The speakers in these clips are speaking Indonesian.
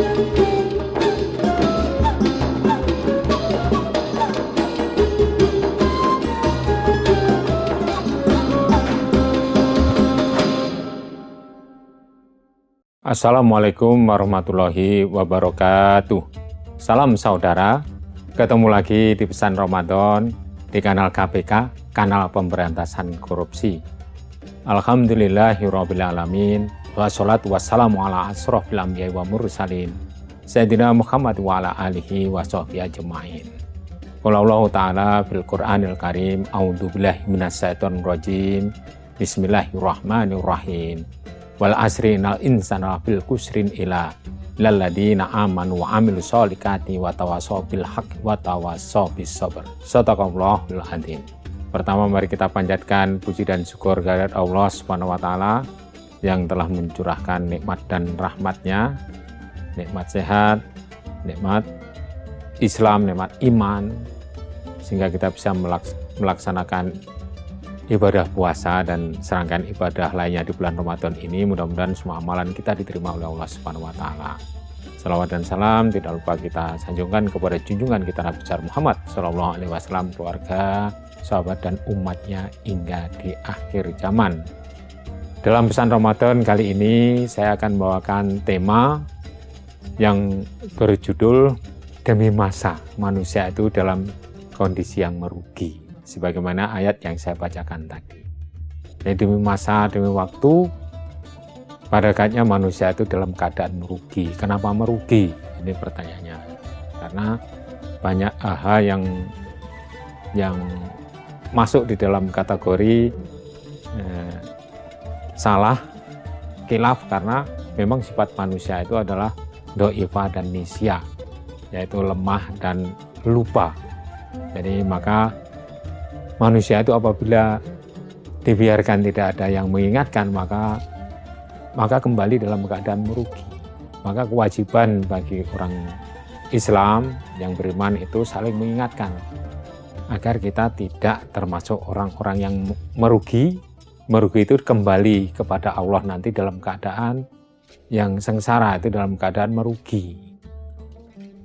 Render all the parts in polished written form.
Assalamualaikum warahmatullahi wabarakatuh. Salam saudara, ketemu lagi di Pesan Ramadan di kanal KPK, kanal pemberantasan korupsi. Alhamdulillahirabbil alamin, wassalatu wassalamu ala asrofil anbiya'i wa mursalin, Sayyidina Muhammad wa ala alihi wa sahbihi ajma'in. Qala Allah Ta'ala fil Qur'anil Karim, a'udzubillahi minasyaitonir rajim, bismillahirrahmanirrahim. Wal asri innal insana fil kusrin ila lalladzina amanu wa amilus sholihati wa tawassaw bil haqqi wa tawassaw bis sabr. Shadaqallahul adzim. Pertama, mari kita panjatkan puji dan syukur kehadirat Allah Subhanahu wa taala yang telah mencurahkan nikmat dan rahmat-Nya, nikmat sehat, nikmat Islam, nikmat iman, sehingga kita bisa melaksanakan ibadah puasa dan serangkaian ibadah lainnya di bulan Ramadan ini. Mudah-mudahan semua amalan kita diterima oleh Allah Subhanahu wa taala. Salawat dan salam tidak lupa kita sanjungkan kepada junjungan kita Nabi besar Muhammad sallallahu alaihi wasallam, keluarga, sahabat dan umatnya hingga di akhir zaman. Dalam pesan Ramadan kali ini saya akan membawakan tema yang berjudul demi masa manusia itu dalam kondisi yang merugi, sebagaimana ayat yang saya bacakan tadi. Jadi demi masa, demi waktu, pada hakikatnya manusia itu dalam keadaan merugi. Kenapa merugi? Ini pertanyaannya. Karena banyak hal yang masuk di dalam kategori salah, khilaf, karena memang sifat manusia itu adalah do'ifah dan nisya, yaitu lemah dan lupa. Jadi maka manusia itu apabila dibiarkan tidak ada yang mengingatkan, maka kembali dalam keadaan merugi. Maka kewajiban bagi orang Islam yang beriman itu saling mengingatkan agar kita tidak termasuk orang-orang yang merugi. Merugi itu kembali kepada Allah nanti dalam keadaan yang sengsara, itu dalam keadaan merugi.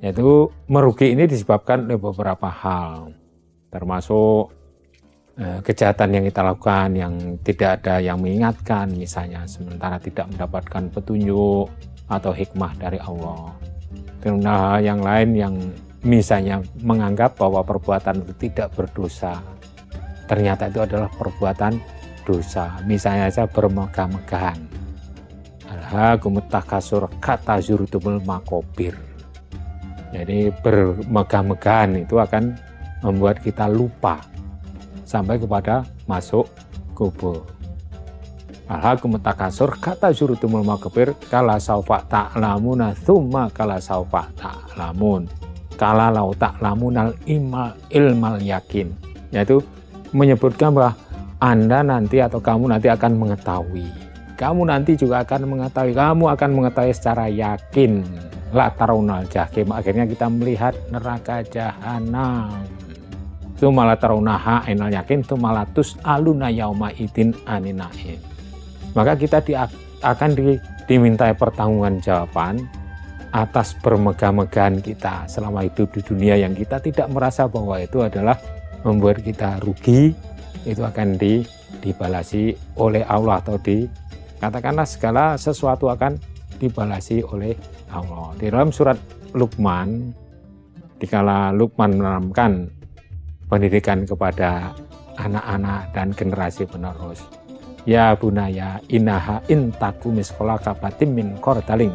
Yaitu merugi ini disebabkan oleh beberapa hal, termasuk kejahatan yang kita lakukan yang tidak ada yang mengingatkan, misalnya sementara tidak mendapatkan petunjuk atau hikmah dari Allah. Dan hal yang lain yang misalnya menganggap bahwa perbuatan itu tidak berdosa, ternyata itu adalah perbuatan dosa. Misalnya saja bermegah-megahan. Alhaakumut takasur kata zurtumul makobir. Jadi bermegah-megahan itu akan membuat kita lupa sampai kepada masuk kubur. Alhaakumut takasur kata zurtumul makobir kala saufa ta'lamuna tsumma kala saufa ta'lamun kala lau ta'lamunal ilmal yakin, yaitu menyebutkan bahwa Anda nanti atau kamu nanti akan mengetahui, kamu nanti juga akan mengetahui, kamu akan mengetahui secara yakin. La tarawunal jahim, akhirnya kita melihat neraka jahanam. Tsumma tarawunaha ainal yakin tsumma tus'aluna yauma idzin anin na'im. Maka kita akan dimintai pertanggungjawaban atas bermegah-megahan kita selama hidup di dunia yang kita tidak merasa bahwa itu adalah membuat kita rugi. Itu akan dibalasi oleh Allah, atau katakanlah segala sesuatu akan dibalasi oleh Allah. Di dalam surat Luqman, dikala Luqman menanamkan pendidikan kepada anak-anak dan generasi penerus, ya bunaya innaha intaku miskola kabatim min kordaling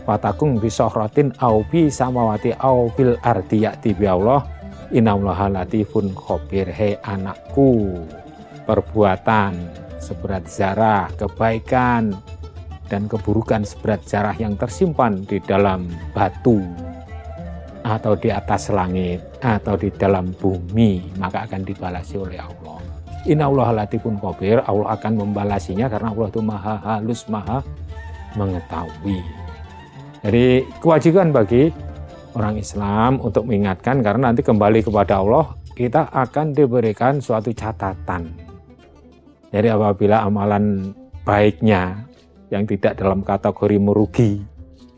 watakung bisohrotin au bi samawati au bil ardi ya'ti bi Allah innallaha latifun khabir. Hei anakku, perbuatan seberat zarah, kebaikan dan keburukan seberat zarah yang tersimpan di dalam batu atau di atas langit atau di dalam bumi, maka akan dibalasi oleh Allah. Innallaha latifun khabir, Allah akan membalasinya karena Allah itu maha halus, maha mengetahui. Jadi kewajiban bagi orang Islam untuk mengingatkan, karena nanti kembali kepada Allah kita akan diberikan suatu catatan. Jadi apabila amalan baiknya yang tidak dalam kategori merugi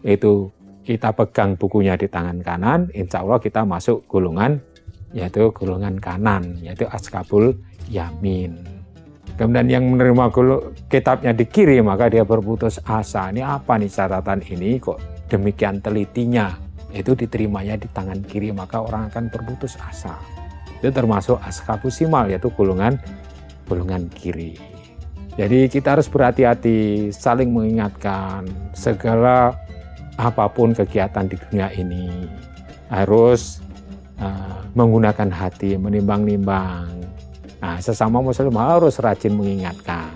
itu kita pegang bukunya di tangan kanan, insya Allah kita masuk golongan, yaitu golongan kanan, yaitu Ashabul Yamin. Kemudian yang menerima kitabnya di kiri, maka dia berputus asa. Ini apa nih catatan ini kok demikian telitinya? Itu diterimanya di tangan kiri, maka orang akan berputus asa. Itu termasuk Ashabus Shimal, yaitu golongan kiri. Jadi kita harus berhati-hati, saling mengingatkan segala apapun kegiatan di dunia ini harus menggunakan hati, menimbang-nimbang. Nah, sesama muslim harus rajin mengingatkan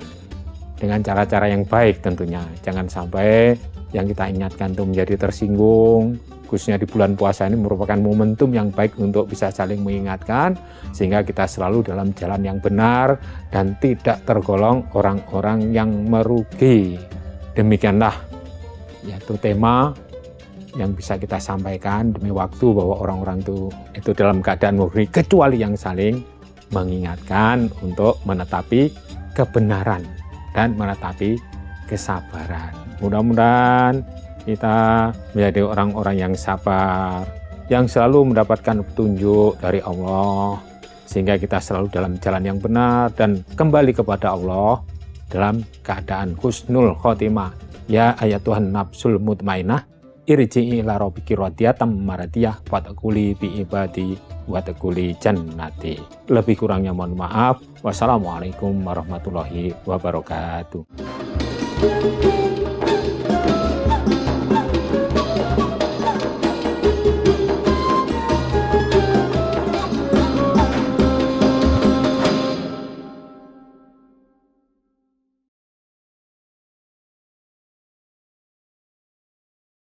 dengan cara-cara yang baik tentunya. Jangan sampai yang kita ingatkan itu menjadi tersinggung. Khususnya di bulan puasa ini merupakan momentum yang baik untuk bisa saling mengingatkan sehingga kita selalu dalam jalan yang benar dan tidak tergolong orang-orang yang merugi. Demikianlah yaitu tema yang bisa kita sampaikan demi waktu, bahwa orang-orang itu dalam keadaan merugi kecuali yang saling mengingatkan untuk menetapi kebenaran dan menetapi kesabaran. Mudah-mudahan kita menjadi orang-orang yang sabar, yang selalu mendapatkan petunjuk dari Allah, sehingga kita selalu dalam jalan yang benar dan kembali kepada Allah dalam keadaan husnul khotimah. Ya ayatuhan nafsul mutmainah, irji'i ila rabbiki radiyatan maradiyah watakuli bi ibadi watakuli jannati. Lebih kurangnya mohon maaf. Wassalamualaikum warahmatullahi wabarakatuh.